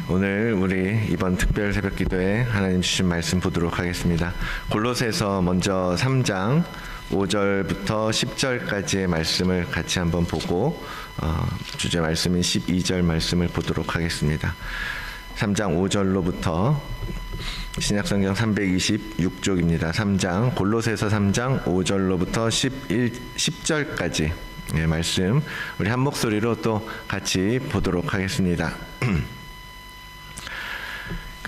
오늘 우리 이번 특별 새벽 기도에 하나님 주신 말씀 보도록 하겠습니다. 골로새서 먼저 3장 5절부터 10절까지의 말씀을 같이 한번 보고 주제 말씀인 12절 말씀을 보도록 하겠습니다. 3장 5절로부터 신약성경 326쪽입니다. 3장 골로새서 3장 5절로부터 10절까지 말씀 우리 한 목소리로 또 같이 보도록 하겠습니다.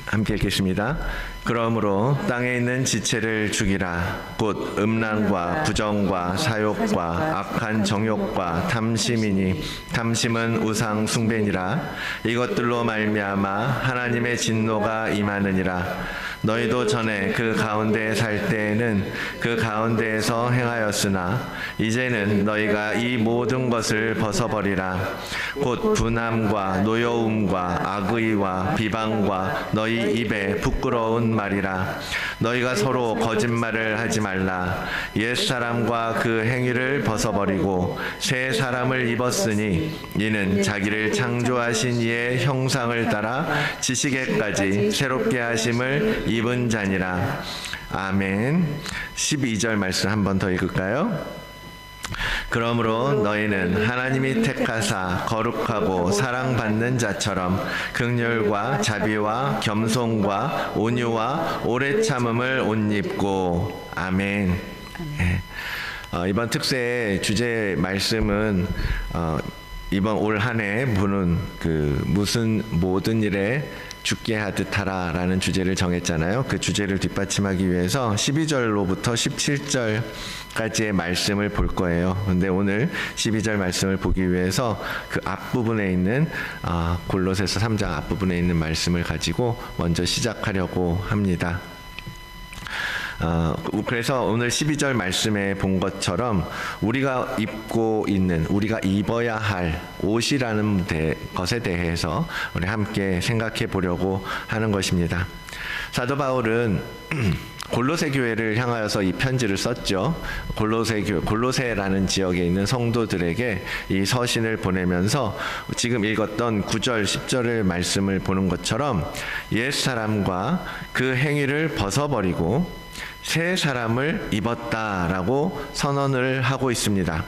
함께 읽겠습니다. 그러므로 땅에 있는 지체를 죽이라. 곧 음란과 부정과 사욕과 악한 정욕과 탐심이니 탐심은 우상 숭배니라. 이것들로 말미암아 하나님의 진노가 임하느니라. 너희도 전에 그 가운데 살 때에는 그 가운데에서 행하였으나 이제는 너희가 이 모든 것을 벗어버리라. 곧 분함과 노여움과 악의와 비방과 너희 입에 부끄러운 말이라. 너희가 서로 거짓말을 하지 말라. 옛사람과 그 행위를 벗어버리고 새 사람을 입었으니 이는 자기를 창조하신 이의 형상을 따라 지식에까지 새롭게 하심을 입은 자니라. 아멘. 12절 말씀 한 번 더 읽을까요? 그러므로 너희는 하나님이 택하사 거룩하고 사랑받는 자처럼 긍휼과 자비와 겸손과 온유와 오래 참음을 옷 입고. 아멘. 이번 특세의 주제 말씀은 이번 올 한 해 보는 그 무슨 모든 일에 죽게 하듯 하라라는 주제를 정했잖아요. 그 주제를 뒷받침하기 위해서 12절로부터 17절까지의 말씀을 볼 거예요. 근데 오늘 12절 말씀을 보기 위해서 그 앞부분에 있는 골로새서 3장 앞부분에 있는 말씀을 가지고 먼저 시작하려고 합니다. 그래서 오늘 12절 말씀에 본 것처럼 우리가 입고 있는, 우리가 입어야 할 옷이라는 것에 대해서 우리 함께 생각해 보려고 하는 것입니다. 사도 바울은 골로새 교회를 향하여서 이 편지를 썼죠. 골로새라는 지역에 있는 성도들에게 이 서신을 보내면서 지금 읽었던 9절, 10절의 말씀을 보는 것처럼 옛사람과 그 행위를 벗어버리고 새 사람을 입었다라고 선언을 하고 있습니다.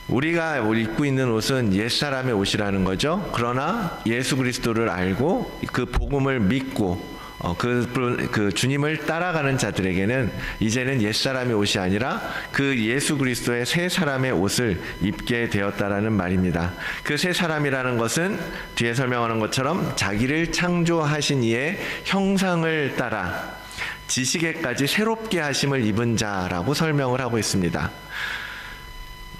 우리가 입고 있는 옷은 옛사람의 옷이라는 거죠. 그러나 예수 그리스도를 알고 그 복음을 믿고 그 주님을 따라가는 자들에게는 이제는 옛사람의 옷이 아니라 그 예수 그리스도의 새 사람의 옷을 입게 되었다라는 말입니다. 그 새 사람이라는 것은 뒤에 설명하는 것처럼 자기를 창조하신 이의 형상을 따라 지식에까지 새롭게 하심을 입은 자라고 설명을 하고 있습니다.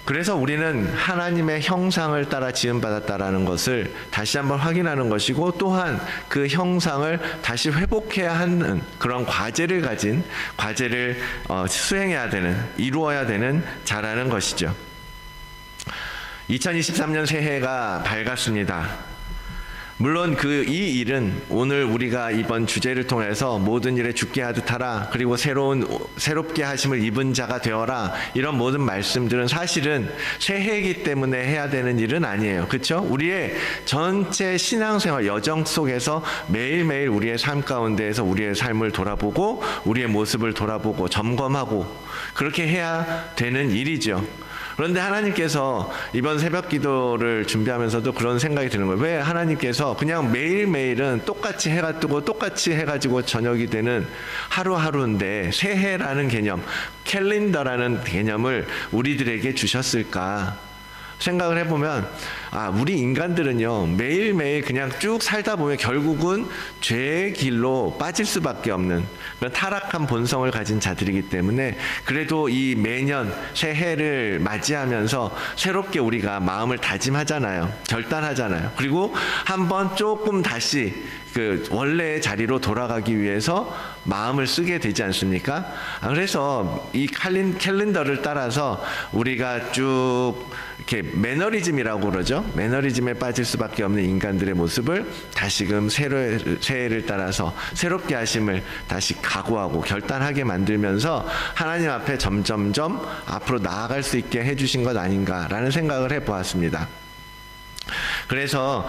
그래서 우리는 하나님의 형상을 따라 지음받았다라는 것을 다시 한번 확인하는 것이고, 또한 그 형상을 다시 회복해야 하는 그런 과제를 수행해야 되는, 이루어야 되는 자라는 것이죠. 2023년 새해가 밝았습니다. 물론 이 일은 오늘 우리가 이번 주제를 통해서 모든 일에 죽게 하듯 하라, 그리고 새롭게 하심을 입은 자가 되어라, 이런 모든 말씀들은 사실은 새해이기 때문에 해야 되는 일은 아니에요. 그렇죠? 우리의 전체 신앙생활 여정 속에서 매일매일 우리의 삶 가운데에서 우리의 삶을 돌아보고 우리의 모습을 돌아보고 점검하고 그렇게 해야 되는 일이죠. 그런데 하나님께서 이번 새벽 기도를 준비하면서도 그런 생각이 드는 거예요. 왜 하나님께서 그냥 매일매일은 똑같이 해가 뜨고 똑같이 해가지고 저녁이 되는 하루하루인데 새해라는 개념, 캘린더라는 개념을 우리들에게 주셨을까 생각을 해보면, 우리 인간들은요 매일매일 그냥 쭉 살다 보면 결국은 죄의 길로 빠질 수밖에 없는 그런 타락한 본성을 가진 자들이기 때문에, 그래도 이 매년 새해를 맞이하면서 새롭게 우리가 마음을 다짐하잖아요. 결단하잖아요. 그리고 한번 조금 다시 그 원래의 자리로 돌아가기 위해서 마음을 쓰게 되지 않습니까? 그래서 이 캘린더를 따라서 우리가 쭉 이렇게 매너리즘이라고 그러죠. 매너리즘에 빠질 수밖에 없는 인간들의 모습을 다시금 새해를 따라서 새롭게 하심을 다시 각오하고 결단하게 만들면서 하나님 앞에 점점점 앞으로 나아갈 수 있게 해주신 것 아닌가라는 생각을 해보았습니다. 그래서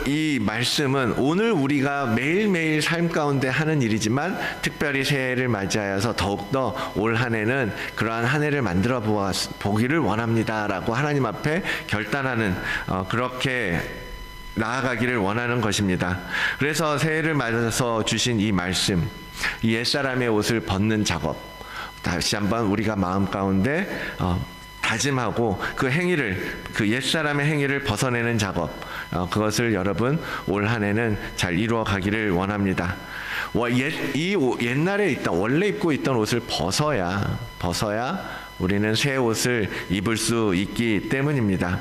이 말씀은 오늘 우리가 매일매일 삶 가운데 하는 일이지만 특별히 새해를 맞이하여서 더욱더 올 한 해는 그러한 한 해를 만들어 보기를 원합니다라고 하나님 앞에 결단하는 그렇게 나아가기를 원하는 것입니다. 그래서 새해를 맞아서 주신 이 말씀, 이 옛사람의 옷을 벗는 작업, 다시 한번 우리가 마음 가운데 다짐하고 그 행위를, 그 옛사람의 행위를 벗어내는 작업, 그것을 여러분 올 한 해는 잘 이루어 가기를 원합니다. 옛날에 원래 입고 있던 옷을 벗어야 우리는 새 옷을 입을 수 있기 때문입니다.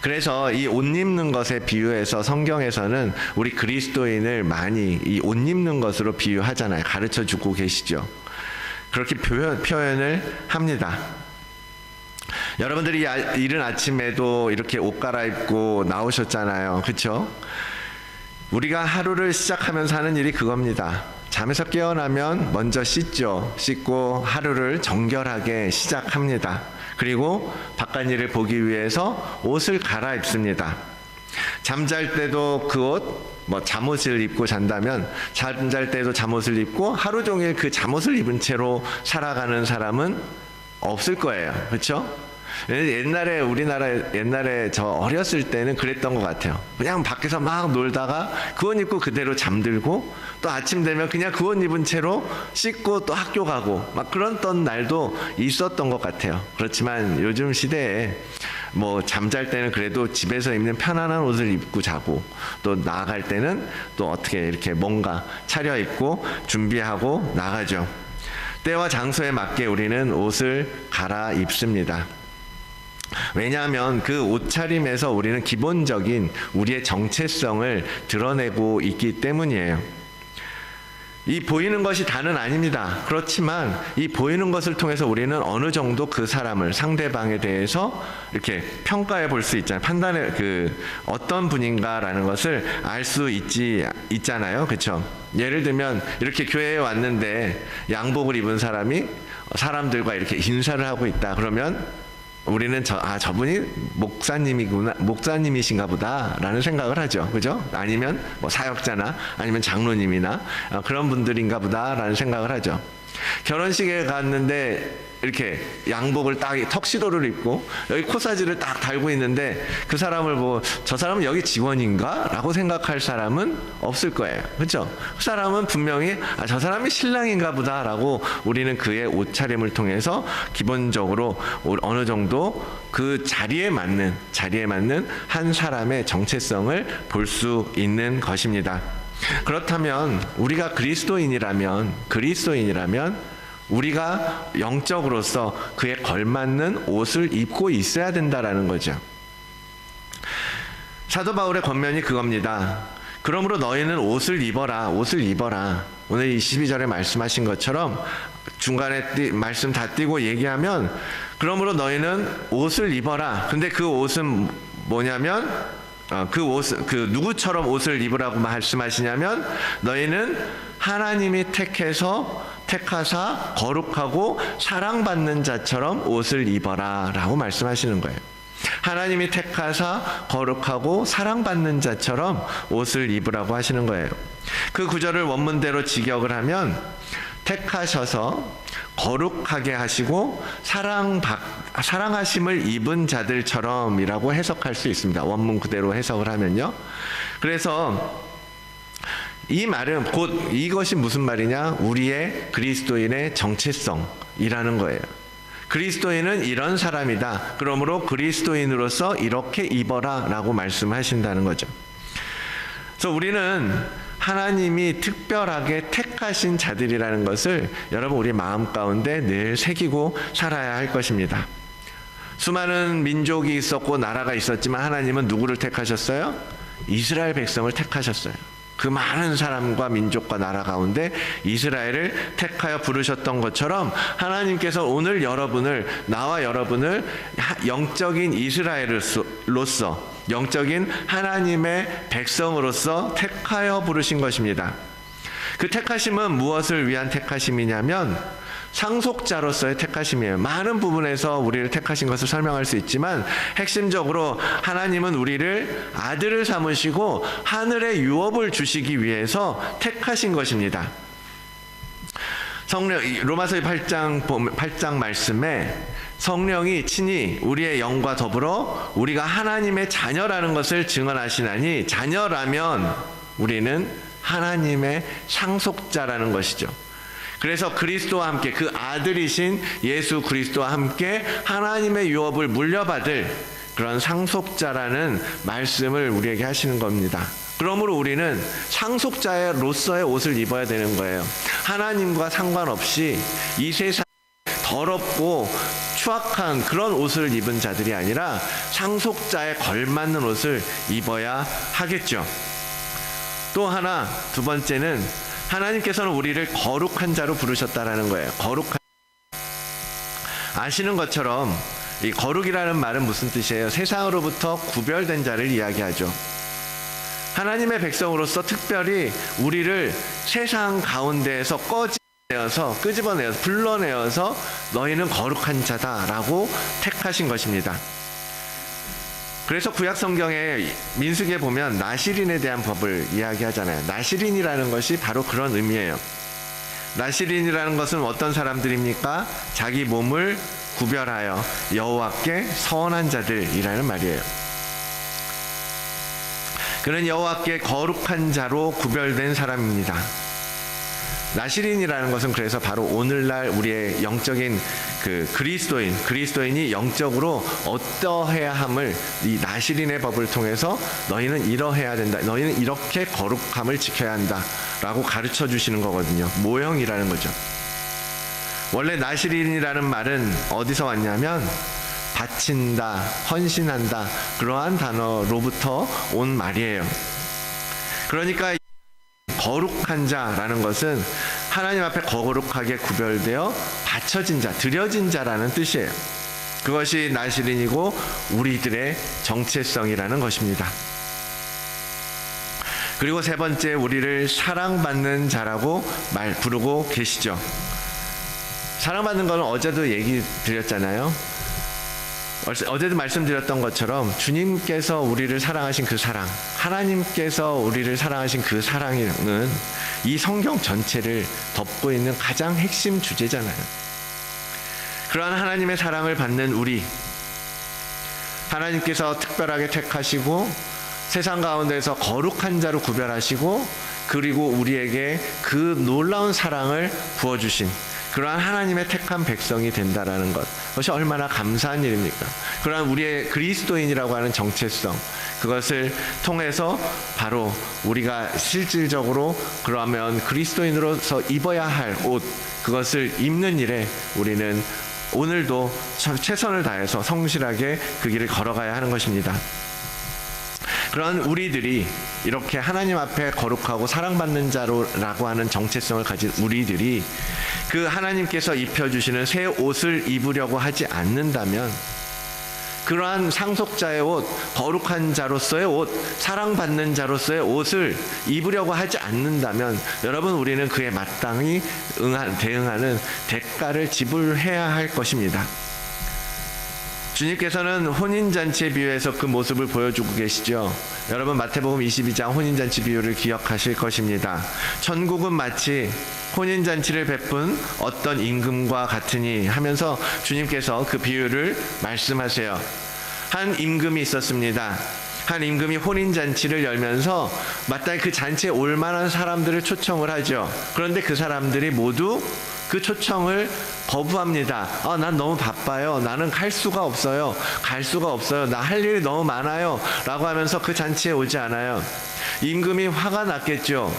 그래서 이 옷 입는 것에 비유해서 성경에서는 우리 그리스도인을 많이 이 옷 입는 것으로 비유하잖아요. 가르쳐 주고 계시죠. 그렇게 표현을 합니다. 여러분들이 이른 아침에도 이렇게 옷 갈아입고 나오셨잖아요. 그렇죠? 우리가 하루를 시작하면서 하는 일이 그겁니다. 잠에서 깨어나면 먼저 씻고 하루를 정결하게 시작합니다. 그리고 바깥 일을 보기 위해서 옷을 갈아입습니다. 잠잘 때도 그 옷, 잠옷을 입고 잔다면 잠잘 때도 잠옷을 입고 하루 종일 그 잠옷을 입은 채로 살아가는 사람은 없을 거예요. 그렇죠? 옛날에 저 어렸을 때는 그랬던 것 같아요. 그냥 밖에서 막 놀다가 그 옷 입고 그대로 잠들고 또 아침 되면 그냥 그 옷 입은 채로 씻고 또 학교 가고 막 그랬던 날도 있었던 것 같아요. 그렇지만 요즘 시대에 잠잘 때는 그래도 집에서 입는 편안한 옷을 입고 자고 또 나아갈 때는 또 어떻게 이렇게 뭔가 차려입고 준비하고 나가죠. 때와 장소에 맞게 우리는 옷을 갈아입습니다. 왜냐하면 그 옷차림에서 우리는 기본적인 우리의 정체성을 드러내고 있기 때문이에요. 이 보이는 것이 다는 아닙니다. 그렇지만 이 보이는 것을 통해서 우리는 어느 정도 그 사람을, 상대방에 대해서 이렇게 평가해 볼 수 있잖아요. 판단해, 어떤 분인가라는 것을 알 수 있잖아요. 그렇죠? 예를 들면 이렇게 교회에 왔는데 양복을 입은 사람이 사람들과 이렇게 인사를 하고 있다. 그러면 우리는 저분이 목사님이신가 보다라는 생각을 하죠. 그죠? 아니면 사역자나 아니면 장로님이나 그런 분들인가 보다라는 생각을 하죠. 결혼식에 갔는데 이렇게 양복을 딱 턱시도를 입고 여기 코사지를 딱 달고 있는데 그 사람을 저 사람은 여기 직원인가? 라고 생각할 사람은 없을 거예요. 그렇죠? 그 사람은 분명히 저 사람이 신랑인가 보다 라고 우리는 그의 옷차림을 통해서 기본적으로 어느 정도 그 자리에 맞는 한 사람의 정체성을 볼 수 있는 것입니다. 그렇다면 우리가 그리스도인이라면 우리가 영적으로서 그에 걸맞는 옷을 입고 있어야 된다라는 거죠. 사도 바울의 권면이 그겁니다. 그러므로 너희는 옷을 입어라. 오늘 22절에 말씀하신 것처럼 중간에 말씀 다 띄고 얘기하면 그러므로 너희는 옷을 입어라. 근데 그 옷은 뭐냐면 누구처럼 옷을 입으라고 말씀하시냐면 너희는 하나님이 택하사 거룩하고 사랑받는 자처럼 옷을 입어라 라고 말씀하시는 거예요. 하나님이 택하사 거룩하고 사랑받는 자처럼 옷을 입으라고 하시는 거예요. 그 구절을 원문대로 직역을 하면 택하셔서 거룩하게 하시고 사랑하심을 입은 자들처럼이라고 해석할 수 있습니다. 원문 그대로 해석을 하면요. 그래서 이 말은 곧 이것이 무슨 말이냐? 우리의 그리스도인의 정체성이라는 거예요. 그리스도인은 이런 사람이다. 그러므로 그리스도인으로서 이렇게 입어라 라고 말씀하신다는 거죠. 그래서 우리는 하나님이 특별하게 택하신 자들이라는 것을 여러분 우리 마음 가운데 늘 새기고 살아야 할 것입니다. 수많은 민족이 있었고 나라가 있었지만 하나님은 누구를 택하셨어요? 이스라엘 백성을 택하셨어요. 그 많은 사람과 민족과 나라 가운데 이스라엘을 택하여 부르셨던 것처럼 하나님께서 오늘 나와 여러분을 영적인 이스라엘로서 영적인 하나님의 백성으로서 택하여 부르신 것입니다. 그 택하심은 무엇을 위한 택하심이냐면 상속자로서의 택하심이에요. 많은 부분에서 우리를 택하신 것을 설명할 수 있지만 핵심적으로 하나님은 우리를 아들을 삼으시고 하늘의 유업을 주시기 위해서 택하신 것입니다. 성령, 로마서 8장 말씀에 성령이 친히 우리의 영과 더불어 우리가 하나님의 자녀라는 것을 증언하시나니, 자녀라면 우리는 하나님의 상속자라는 것이죠. 그래서 그리스도와 함께, 그 아들이신 예수 그리스도와 함께 하나님의 유업을 물려받을 그런 상속자라는 말씀을 우리에게 하시는 겁니다. 그러므로 우리는 상속자로서의 옷을 입어야 되는 거예요. 하나님과 상관없이 이 세상 더럽고 추악한 그런 옷을 입은 자들이 아니라 상속자에 걸맞는 옷을 입어야 하겠죠. 또 하나, 두 번째는 하나님께서는 우리를 거룩한 자로 부르셨다라는 거예요. 거룩한, 아시는 것처럼 이 거룩이라는 말은 무슨 뜻이에요? 세상으로부터 구별된 자를 이야기하죠. 하나님의 백성으로서 특별히 우리를 세상 가운데에서 끄집어내어서 불러내어서 너희는 거룩한 자다라고 택하신 것입니다. 그래서 구약 성경에 민수기에 보면 나시린에 대한 법을 이야기하잖아요. 나시린이라는 것이 바로 그런 의미예요. 나시린이라는 것은 어떤 사람들입니까? 자기 몸을 구별하여 여호와께 선한 자들이라는 말이에요. 그는 여호와께 거룩한 자로 구별된 사람입니다. 나시린이라는 것은 그래서 바로 오늘날 우리의 영적인 그 그리스도인이 영적으로 어떠해야 함을 이 나시린의 법을 통해서 너희는 이러해야 된다, 너희는 이렇게 거룩함을 지켜야 한다 라고 가르쳐 주시는 거거든요. 모형이라는 거죠. 원래 나시린이라는 말은 어디서 왔냐면 바친다, 헌신한다, 그러한 단어로부터 온 말이에요. 그러니까 거룩한 자라는 것은 하나님 앞에 거룩하게 구별되어 바쳐진 자, 드려진 자라는 뜻이에요. 그것이 나시린이고 우리들의 정체성이라는 것입니다. 그리고 세 번째, 우리를 사랑받는 자라고 부르고 계시죠. 사랑받는 것은 어제도 얘기 드렸잖아요. 어제도 말씀드렸던 것처럼 주님께서 우리를 사랑하신 그 사랑, 하나님께서 우리를 사랑하신 그 사랑은 이 성경 전체를 덮고 있는 가장 핵심 주제잖아요. 그러한 하나님의 사랑을 받는 우리, 하나님께서 특별하게 택하시고 세상 가운데서 거룩한 자로 구별하시고 그리고 우리에게 그 놀라운 사랑을 부어주신 그러한 하나님의 택한 백성이 된다라는 것, 그것이 얼마나 감사한 일입니까? 그러한 우리의 그리스도인이라고 하는 정체성, 그것을 통해서 바로 우리가 실질적으로 그러면 그리스도인으로서 입어야 할 옷, 그것을 입는 일에 우리는 오늘도 최선을 다해서 성실하게 그 길을 걸어가야 하는 것입니다. 그런 우리들이 이렇게 하나님 앞에 거룩하고 사랑받는 자로라고 하는 정체성을 가진 우리들이 그 하나님께서 입혀주시는 새 옷을 입으려고 하지 않는다면, 그러한 상속자의 옷, 거룩한 자로서의 옷, 사랑받는 자로서의 옷을 입으려고 하지 않는다면 여러분, 우리는 그에 마땅히 대응하는 대가를 지불해야 할 것입니다. 주님께서는 혼인잔치의 비유에서 그 모습을 보여주고 계시죠. 여러분, 마태복음 22장 혼인잔치 비유를 기억하실 것입니다. 천국은 마치 혼인잔치를 베푼 어떤 임금과 같으니 하면서 주님께서 그 비유를 말씀하세요. 한 임금이 있었습니다. 한 임금이 혼인잔치를 열면서 마땅히 그 잔치에 올 만한 사람들을 초청을 하죠. 그런데 그 사람들이 모두 그 초청을 거부합니다. 난 너무 바빠요. 나는 갈 수가 없어요. 나 할 일이 너무 많아요. 라고 하면서 그 잔치에 오지 않아요. 임금이 화가 났겠죠.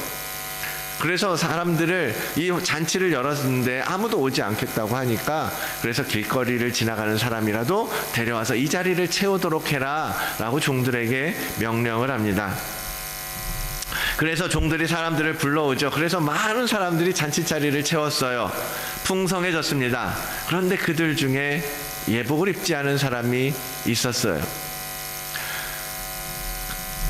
그래서 사람들을, 이 잔치를 열었는데 아무도 오지 않겠다고 하니까, 그래서 길거리를 지나가는 사람이라도 데려와서 이 자리를 채우도록 해라 라고 종들에게 명령을 합니다. 그래서 종들이 사람들을 불러오죠. 그래서 많은 사람들이 잔치 자리를 채웠어요. 풍성해졌습니다. 그런데 그들 중에 예복을 입지 않은 사람이 있었어요.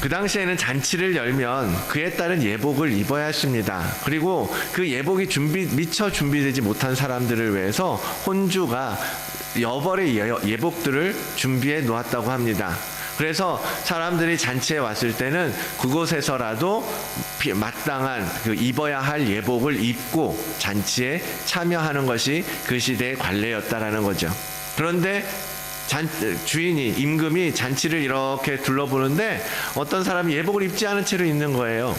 그 당시에는 잔치를 열면 그에 따른 예복을 입어야 했습니다. 그리고 그 예복이 미처 준비되지 못한 사람들을 위해서 혼주가 여벌의 예복들을 준비해 놓았다고 합니다. 그래서 사람들이 잔치에 왔을 때는 그곳에서라도 마땅한 그 입어야 할 예복을 입고 잔치에 참여하는 것이 그 시대의 관례였다라는 거죠. 그런데 주인이, 임금이 잔치를 이렇게 둘러보는데 어떤 사람이 예복을 입지 않은 채로 있는 거예요.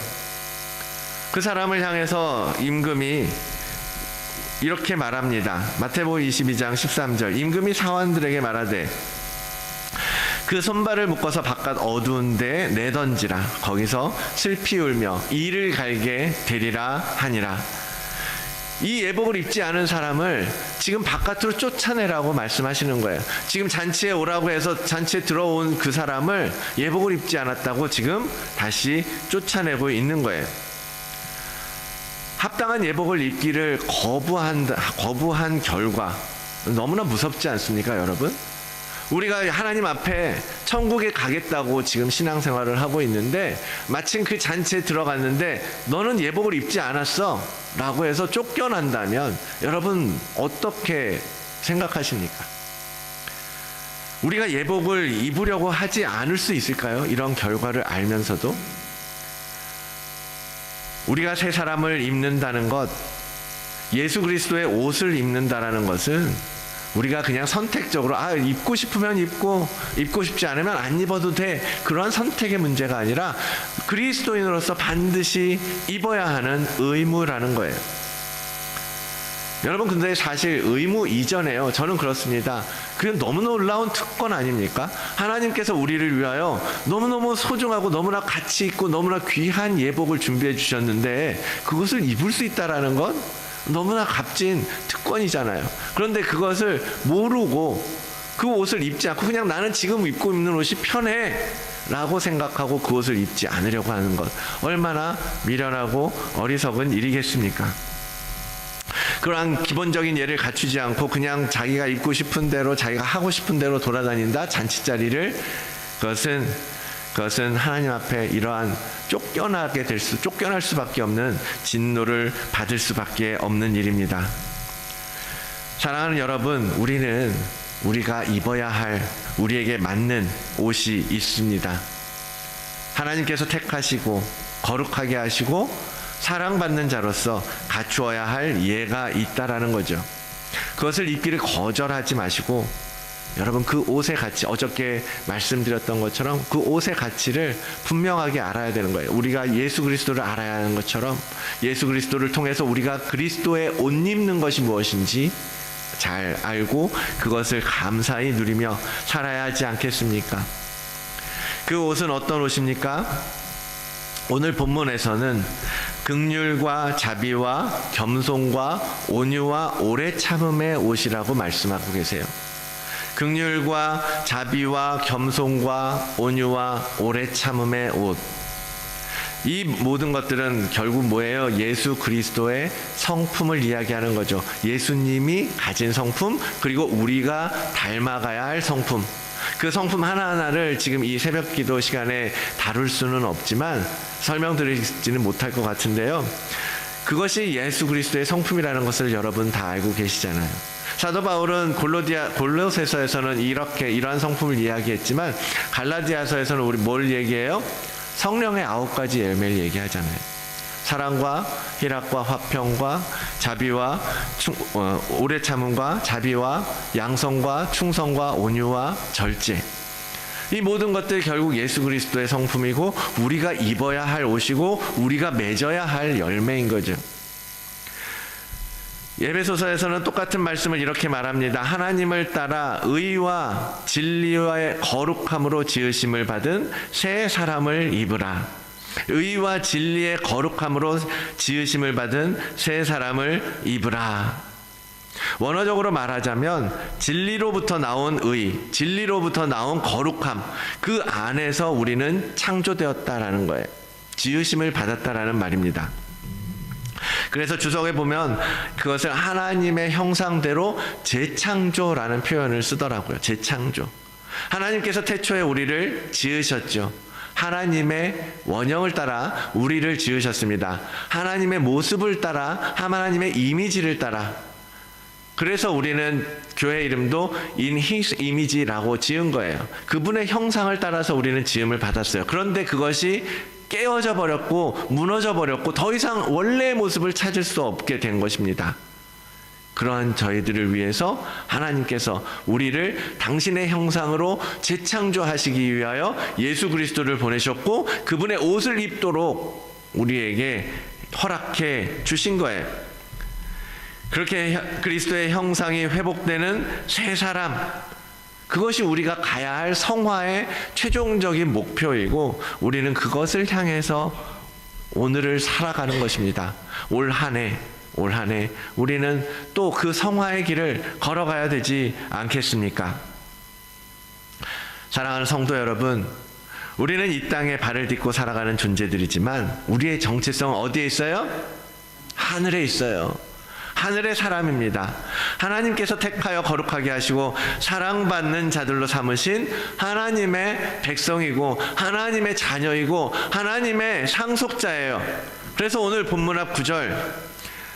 그 사람을 향해서 임금이 이렇게 말합니다. 마태복음 22장 13절. 임금이 사환들에게 말하되 그 손발을 묶어서 바깥 어두운 데에 내던지라. 거기서 슬피 울며 이를 갈게 되리라 하니라. 이 예복을 입지 않은 사람을 지금 바깥으로 쫓아내라고 말씀하시는 거예요. 지금 잔치에 오라고 해서 잔치에 들어온 그 사람을 예복을 입지 않았다고 지금 다시 쫓아내고 있는 거예요. 합당한 예복을 입기를 거부한 결과 너무나 무섭지 않습니까, 여러분? 우리가 하나님 앞에 천국에 가겠다고 지금 신앙생활을 하고 있는데 마침 그 잔치에 들어갔는데 너는 예복을 입지 않았어 라고 해서 쫓겨난다면 여러분 어떻게 생각하십니까? 우리가 예복을 입으려고 하지 않을 수 있을까요? 이런 결과를 알면서도 우리가 새 사람을 입는다는 것, 예수 그리스도의 옷을 입는다라는 것은 우리가 그냥 선택적으로 입고 싶으면 입고 싶지 않으면 안 입어도 돼, 그런 선택의 문제가 아니라 그리스도인으로서 반드시 입어야 하는 의무라는 거예요. 여러분, 근데 사실 의무 이전에요, 저는 그렇습니다. 그건 너무 놀라운 특권 아닙니까? 하나님께서 우리를 위하여 너무너무 소중하고 너무나 가치 있고 너무나 귀한 예복을 준비해 주셨는데 그것을 입을 수 있다라는 건 너무나 값진 특권이잖아요. 그런데 그것을 모르고 그 옷을 입지 않고 그냥 나는 지금 입고 있는 옷이 편해 라고 생각하고 그 옷을 입지 않으려고 하는 것, 얼마나 미련하고 어리석은 일이겠습니까? 그러한 기본적인 예를 갖추지 않고 그냥 자기가 입고 싶은 대로 자기가 하고 싶은 대로 돌아다닌다, 잔치자리를, 그것은 하나님 앞에 이러한 쫓겨날 수밖에 없는 진노를 받을 수밖에 없는 일입니다. 사랑하는 여러분, 우리가 입어야 할 우리에게 맞는 옷이 있습니다. 하나님께서 택하시고 거룩하게 하시고 사랑받는 자로서 갖추어야 할 예가 있다라는 거죠. 그것을 입기를 거절하지 마시고 여러분, 그 옷의 가치, 어저께 말씀드렸던 것처럼 그 옷의 가치를 분명하게 알아야 되는 거예요. 우리가 예수 그리스도를 알아야 하는 것처럼 예수 그리스도를 통해서 우리가 그리스도의 옷 입는 것이 무엇인지 잘 알고 그것을 감사히 누리며 살아야 하지 않겠습니까? 그 옷은 어떤 옷입니까? 오늘 본문에서는 긍휼과 자비와 겸손과 온유와 오래 참음의 옷이라고 말씀하고 계세요. 긍휼과 자비와 겸손과 온유와 오래 참음의 옷, 이 모든 것들은 결국 뭐예요? 예수 그리스도의 성품을 이야기하는 거죠. 예수님이 가진 성품, 그리고 우리가 닮아가야 할 성품, 그 성품 하나하나를 지금 이 새벽기도 시간에 다룰 수는 없지만 설명드리지는 못할 것 같은데요, 그것이 예수 그리스도의 성품이라는 것을 여러분 다 알고 계시잖아요. 사도 바울은 골로새서에서는 이러한 성품을 이야기했지만 갈라디아서에서는 우리 뭘 얘기해요? 성령의 9가지 열매를 얘기하잖아요. 사랑과 희락과 화평과 자비와 오래 참음과 자비와 양성과 충성과 온유와 절제, 이 모든 것들이 결국 예수 그리스도의 성품이고 우리가 입어야 할 옷이고 우리가 맺어야 할 열매인 거죠. 에베소서에서는 똑같은 말씀을 이렇게 말합니다. 하나님을 따라 의와 진리와의 거룩함으로 지으심을 받은 새 사람을 입으라. 의와 진리의 거룩함으로 지으심을 받은 새 사람을 입으라. 원어적으로 말하자면 진리로부터 나온 의, 진리로부터 나온 거룩함, 그 안에서 우리는 창조되었다라는 거예요. 지으심을 받았다라는 말입니다. 그래서 주석에 보면 그것을 하나님의 형상대로 재창조라는 표현을 쓰더라고요. 재창조. 하나님께서 태초에 우리를 지으셨죠. 하나님의 원형을 따라 우리를 지으셨습니다. 하나님의 모습을 따라, 하나님의 이미지를 따라. 그래서 우리는 교회 이름도 In His Image라고 지은 거예요. 그분의 형상을 따라서 우리는 지음을 받았어요. 그런데 그것이 깨어져 버렸고 무너져 버렸고 더 이상 원래의 모습을 찾을 수 없게 된 것입니다. 그러한 저희들을 위해서 하나님께서 우리를 당신의 형상으로 재창조하시기 위하여 예수 그리스도를 보내셨고 그분의 옷을 입도록 우리에게 허락해 주신 거예요. 그렇게 그리스도의 형상이 회복되는 새 사람, 그것이 우리가 가야 할 성화의 최종적인 목표이고 우리는 그것을 향해서 오늘을 살아가는 것입니다. 올 한 해 우리는 또 그 성화의 길을 걸어가야 되지 않겠습니까? 사랑하는 성도 여러분, 우리는 이 땅에 발을 딛고 살아가는 존재들이지만 우리의 정체성은 어디에 있어요? 하늘에 있어요. 하늘의 사람입니다. 하나님께서 택하여 거룩하게 하시고 사랑받는 자들로 삼으신 하나님의 백성이고 하나님의 자녀이고 하나님의 상속자예요. 그래서 오늘 본문 앞 9절,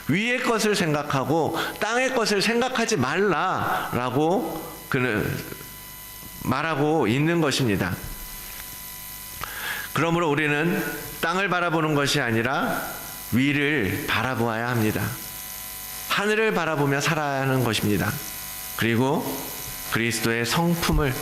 위의 것을 생각하고 땅의 것을 생각하지 말라라고 그는 말하고 있는 것입니다. 그러므로 우리는 땅을 바라보는 것이 아니라 위를 바라보아야 합니다. 하늘을 바라보며 살아야 하는 것입니다. 그리고 그리스도의 성품을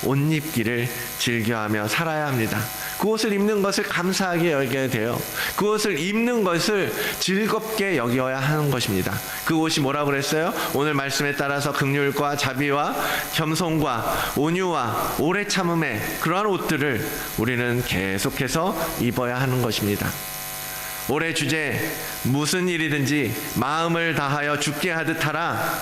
옷 입기를 즐겨하며 살아야 합니다. 그 옷을 입는 것을 감사하게 여겨야 돼요. 그 옷을 입는 것을 즐겁게 여겨야 하는 것입니다. 그 옷이 뭐라고 그랬어요? 오늘 말씀에 따라서 긍휼과 자비와 겸손과 온유와 오래 참음의 그러한 옷들을 우리는 계속해서 입어야 하는 것입니다. 올해 주제, 무슨 일이든지 마음을 다하여 죽게 하듯 하라.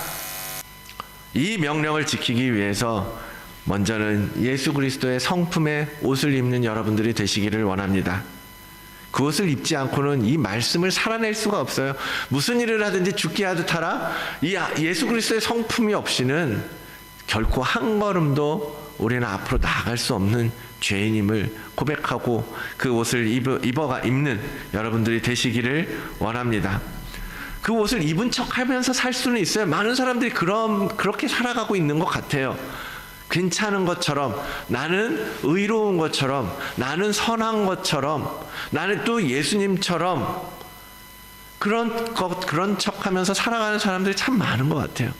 이 명령을 지키기 위해서 먼저는 예수 그리스도의 성품의 옷을 입는 여러분들이 되시기를 원합니다. 그 옷을 입지 않고는 이 말씀을 살아낼 수가 없어요. 무슨 일을 하든지 죽게 하듯 하라. 이 예수 그리스도의 성품이 없이는 결코 한 걸음도 우리는 앞으로 나아갈 수 없는 죄인임을 고백하고 그 옷을 입는 여러분들이 되시기를 원합니다. 그 옷을 입은 척 하면서 살 수는 있어요. 많은 사람들이 그렇게 살아가고 있는 것 같아요. 괜찮은 것처럼, 나는 의로운 것처럼, 나는 선한 것처럼, 나는 또 예수님처럼 그런 척 하면서 살아가는 사람들이 참 많은 것 같아요.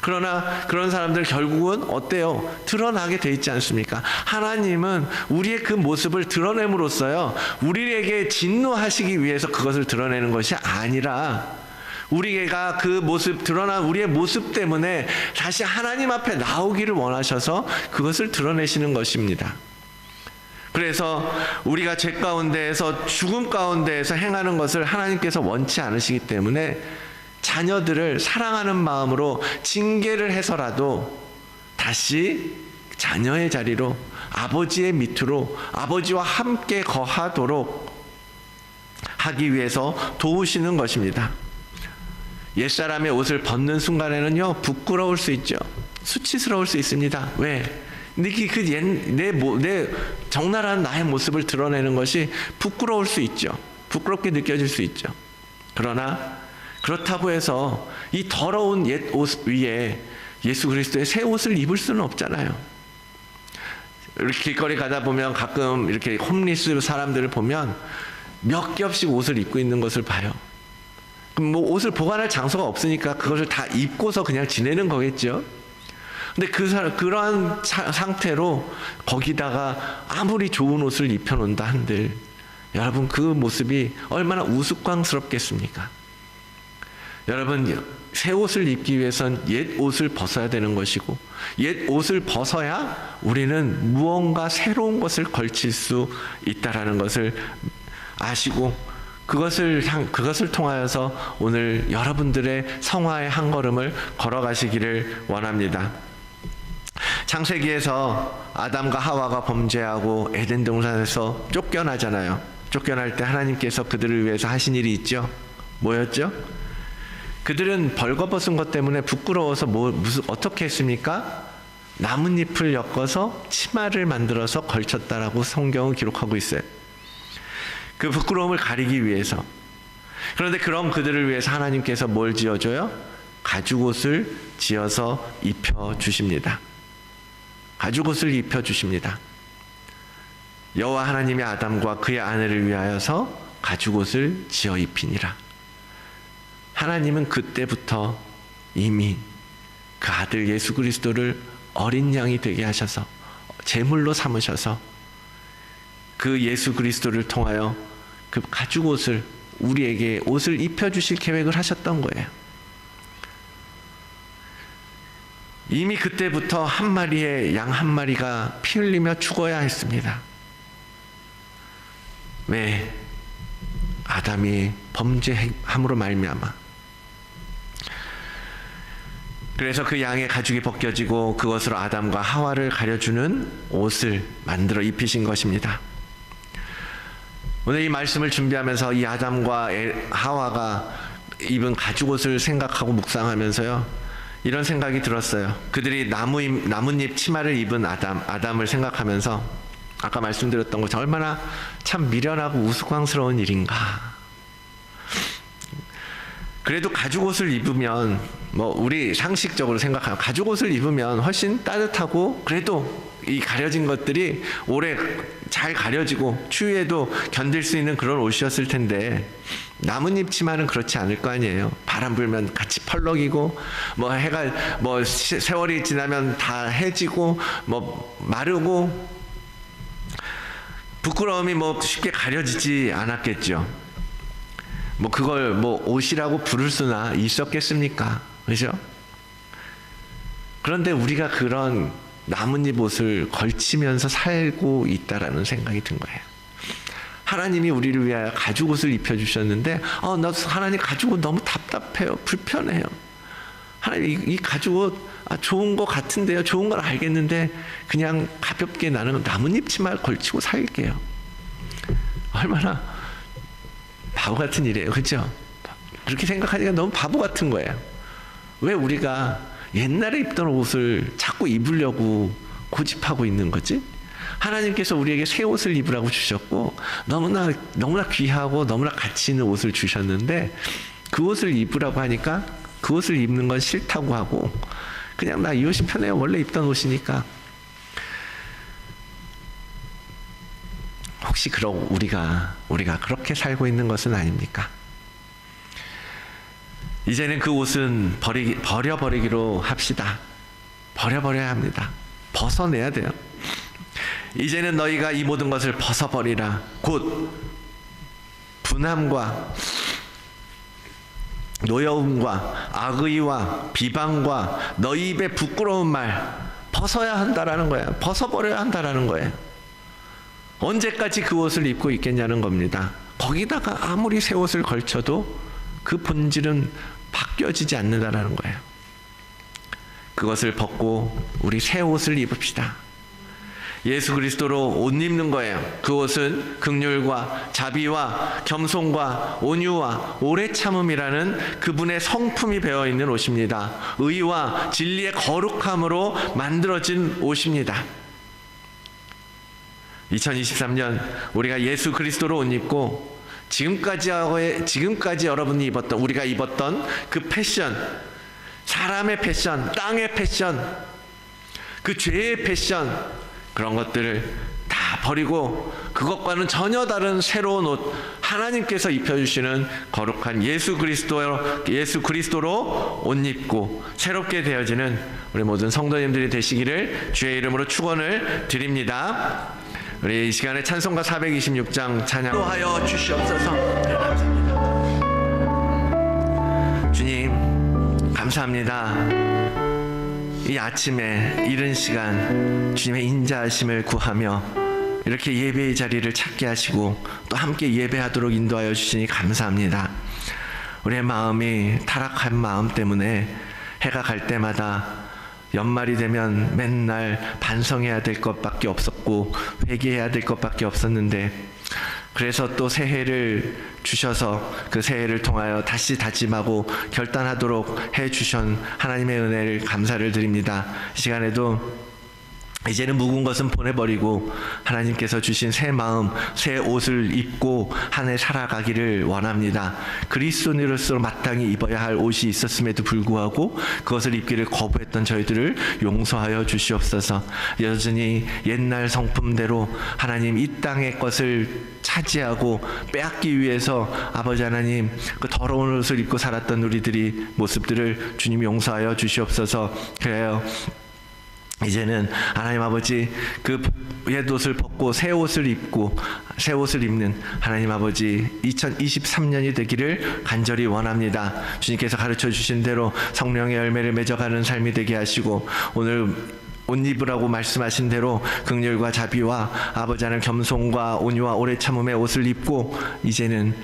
그러나 그런 사람들 결국은 어때요? 드러나게 돼 있지 않습니까? 하나님은 우리의 그 모습을 드러냄으로써요, 우리에게 진노하시기 위해서 그것을 드러내는 것이 아니라 우리가 그 모습, 드러난 우리의 모습 때문에 다시 하나님 앞에 나오기를 원하셔서 그것을 드러내시는 것입니다. 그래서 우리가 죄 가운데에서, 죽음 가운데에서 행하는 것을 하나님께서 원치 않으시기 때문에 자녀들을 사랑하는 마음으로 징계를 해서라도 다시 자녀의 자리로, 아버지의 밑으로, 아버지와 함께 거하도록 하기 위해서 도우시는 것입니다. 옛사람의 옷을 벗는 순간에는요, 부끄러울 수 있죠. 수치스러울 수 있습니다. 왜? 내 적나라한 나의 모습을 드러내는 것이 부끄러울 수 있죠. 부끄럽게 느껴질 수 있죠. 그러나 그렇다고 해서 이 더러운 옛 옷 위에 예수 그리스도의 새 옷을 입을 수는 없잖아요. 이렇게 길거리 가다 보면 가끔 이렇게 홈리스 사람들을 보면 몇 겹씩 옷을 입고 있는 것을 봐요. 그럼 뭐 옷을 보관할 장소가 없으니까 그것을 다 입고서 그냥 지내는 거겠죠. 근데 그러한 상태로 거기다가 아무리 좋은 옷을 입혀놓는다 한들 여러분, 그 모습이 얼마나 우스꽝스럽겠습니까? 여러분, 새 옷을 입기 위해선 옛 옷을 벗어야 되는 것이고, 옛 옷을 벗어야 우리는 무언가 새로운 것을 걸칠 수 있다라는 것을 아시고, 그것을 통하여서 오늘 여러분들의 성화의 한 걸음을 걸어가시기를 원합니다. 창세기에서 아담과 하와가 범죄하고 에덴 동산에서 쫓겨나잖아요. 쫓겨날 때 하나님께서 그들을 위해서 하신 일이 있죠. 뭐였죠? 그들은 벌거벗은 것 때문에 부끄러워서 어떻게 했습니까? 나뭇잎을 엮어서 치마를 만들어서 걸쳤다라고 성경은 기록하고 있어요. 그 부끄러움을 가리기 위해서. 그런데 그런 그들을 위해서 하나님께서 뭘 지어줘요? 가죽옷을 지어서 입혀주십니다. 가죽옷을 입혀주십니다. 여호와 하나님이 아담과 그의 아내를 위하여서 가죽옷을 지어 입히니라. 하나님은 그때부터 이미 그 아들 예수 그리스도를 어린 양이 되게 하셔서 제물로 삼으셔서 그 예수 그리스도를 통하여 그 가죽옷을 우리에게 옷을 입혀주실 계획을 하셨던 거예요. 이미 그때부터 한 마리의 양 한 마리가 피 흘리며 죽어야 했습니다. 왜? 아담이 범죄함으로 말미암아. 그래서 그 양의 가죽이 벗겨지고 그것으로 아담과 하와를 가려주는 옷을 만들어 입히신 것입니다. 오늘 이 말씀을 준비하면서 이 아담과 하와가 입은 가죽옷을 생각하고 묵상하면서요, 이런 생각이 들었어요. 그들이 나뭇잎 치마를 입은 아담을 생각하면서 아까 말씀드렸던 것처럼 얼마나 참 미련하고 우스꽝스러운 일인가. 그래도 가죽옷을 입으면 우리 상식적으로 생각하면 가죽옷을 입으면 훨씬 따뜻하고 그래도 이 가려진 것들이 오래 잘 가려지고 추위에도 견딜 수 있는 그런 옷이었을 텐데 나뭇잎 치마는 그렇지 않을 거 아니에요. 바람 불면 같이 펄럭이고 해가 세월이 지나면 다 해지고 마르고 부끄러움이 쉽게 가려지지 않았겠죠. 그걸 옷이라고 부를 수나 있었겠습니까? 그죠? 그런데 우리가 그런 나뭇잎 옷을 걸치면서 살고 있다라는 생각이 든 거예요. 하나님이 우리를 위하여 가죽옷을 입혀주셨는데 나 하나님 가죽옷 너무 답답해요. 불편해요. 하나님 이 가죽옷 좋은 거 같은데요. 좋은 걸 알겠는데 그냥 가볍게 나는 나뭇잎 치마 걸치고 살게요. 얼마나 바보 같은 일이에요. 그렇죠? 그렇게 생각하니까 너무 바보 같은 거예요. 왜 우리가 옛날에 입던 옷을 자꾸 입으려고 고집하고 있는 거지? 하나님께서 우리에게 새 옷을 입으라고 주셨고 너무나 귀하고 너무나 가치 있는 옷을 주셨는데 그 옷을 입으라고 하니까 그 옷을 입는 건 싫다고 하고 그냥 나 이 옷이 편해요. 원래 입던 옷이니까. 혹시 우리가 그렇게 살고 있는 것은 아닙니까? 이제는 그 옷은 버려버리기로 합시다. 버려버려야 합니다. 벗어내야 돼요. 이제는 너희가 이 모든 것을 벗어버리라. 곧 분함과 노여움과 악의와 비방과 너희 입의 부끄러운 말 벗어야 한다라는 거예요. 벗어버려야 한다라는 거예요. 언제까지 그 옷을 입고 있겠냐는 겁니다. 거기다가 아무리 새 옷을 걸쳐도 그 본질은 바뀌어지지 않는다라는 거예요. 그것을 벗고 우리 새 옷을 입읍시다. 예수 그리스도로 옷 입는 거예요. 그 옷은 긍휼과 자비와 겸손과 온유와 오래 참음이라는 그분의 성품이 배어 있는 옷입니다. 의와 진리의 거룩함으로 만들어진 옷입니다. 2023년 우리가 예수 그리스도로 옷 입고 지금까지 여러분이 우리가 입었던 그 패션, 사람의 패션, 땅의 패션, 그 죄의 패션, 그런 것들을 다 버리고 그것과는 전혀 다른 새로운 옷, 하나님께서 입혀주시는 거룩한 예수 그리스도로 옷 입고 새롭게 되어지는 우리 모든 성도님들이 되시기를 주의 이름으로 축원을 드립니다. 우리 이 시간에 찬송가 426장 찬양하여 주시옵소서. 감사합니다. 주님 감사합니다. 이 아침에 이른 시간 주님의 인자하심을 구하며 이렇게 예배의 자리를 찾게 하시고 또 함께 예배하도록 인도하여 주시니 감사합니다. 우리의 마음이 타락한 마음 때문에 해가 갈 때마다 연말이 되면 맨날 반성해야 될 것밖에 없었고 회개해야 될 것밖에 없었는데 그래서 또 새해를 주셔서 그 새해를 통하여 다시 다짐하고 결단하도록 해주신 하나님의 은혜를 감사를 드립니다. 이 시간에도 이제는 묵은 것은 보내버리고 하나님께서 주신 새 마음, 새 옷을 입고 한 해 살아가기를 원합니다. 그리스도인으로서 마땅히 입어야 할 옷이 있었음에도 불구하고 그것을 입기를 거부했던 저희들을 용서하여 주시옵소서. 여전히 옛날 성품대로 하나님 이 땅의 것을 차지하고 빼앗기 위해서 아버지 하나님 그 더러운 옷을 입고 살았던 우리들이 모습들을 주님 용서하여 주시옵소서. 그래요. 이제는 하나님 아버지 그 옛옷을 벗고 새 옷을 입고 새 옷을 입는 하나님 아버지 2023년이 되기를 간절히 원합니다. 주님께서 가르쳐 주신 대로 성령의 열매를 맺어가는 삶이 되게 하시고 오늘 옷 입으라고 말씀하신 대로 긍휼과 자비와 아버지 하나님 겸손과 온유와 오래 참음의 옷을 입고 이제는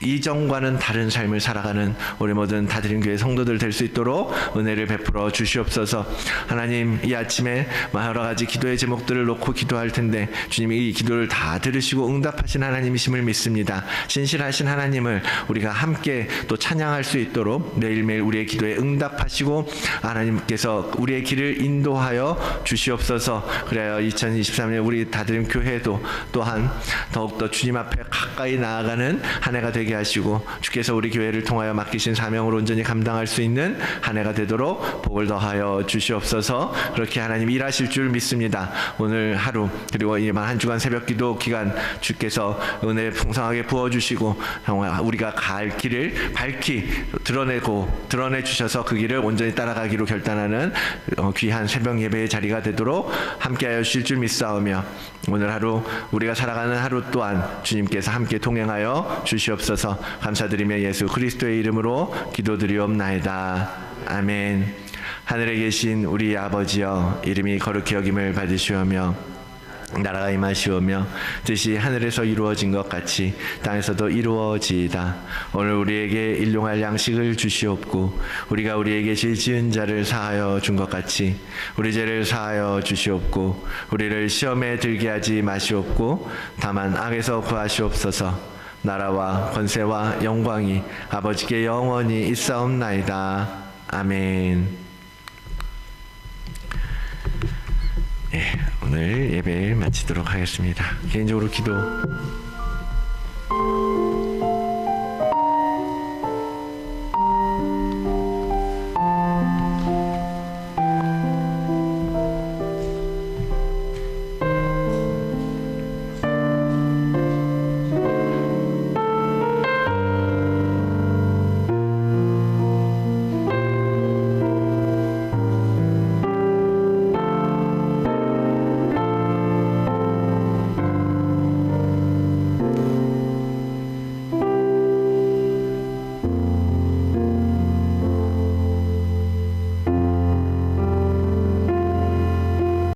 이전과는 다른 삶을 살아가는 우리 모든 다드림 교회 성도들 될 수 있도록 은혜를 베풀어 주시옵소서. 하나님 이 아침에 여러 가지 기도의 제목들을 놓고 기도할 텐데 주님이 이 기도를 다 들으시고 응답하신 하나님이심을 믿습니다. 신실하신 하나님을 우리가 함께 또 찬양할 수 있도록 매일매일 우리의 기도에 응답하시고 하나님께서 우리의 길을 인도하여 주시옵소서. 그래야 2023년 우리 다드림 교회도 또한 더욱더 주님 앞에 가까이 나아가는 한 해가 되게 하시고 주께서 우리 교회를 통하여 맡기신 사명을 온전히 감당할 수 있는 한 해가 되도록 복을 더하여 주시옵소서. 그렇게 하나님 일하실 줄 믿습니다. 오늘 하루 그리고 이번 한 주간 새벽 기도 기간 주께서 은혜 풍성하게 부어주시고 우리가 갈 길을 밝히 드러내 주셔서 그 길을 온전히 따라가기로 결단하는 귀한 새벽 예배의 자리가 되도록 함께하여 주실 줄 믿사오며 오늘 하루 우리가 살아가는 하루 또한 주님께서 함께 동행하여 주시옵소서. 감사드리며 예수 그리스도의 이름으로 기도드리옵나이다. 아멘. 하늘에 계신 우리 아버지여 이름이 거룩히 여김을 받으시오며 나라가 임하시오며 뜻이 하늘에서 이루어진 것 같이 땅에서도 이루어지이다. 오늘 우리에게 일용할 양식을 주시옵고 우리가 우리에게 죄 지은 자를 사하여 준 것 같이 우리 죄를 사하여 주시옵고 우리를 시험에 들게 하지 마시옵고 다만 악에서 구하시옵소서. 나라와 권세와 영광이 아버지께 영원히 있사옵나이다. 아멘. 오늘 예배를 마치도록 하겠습니다. 개인적으로 기도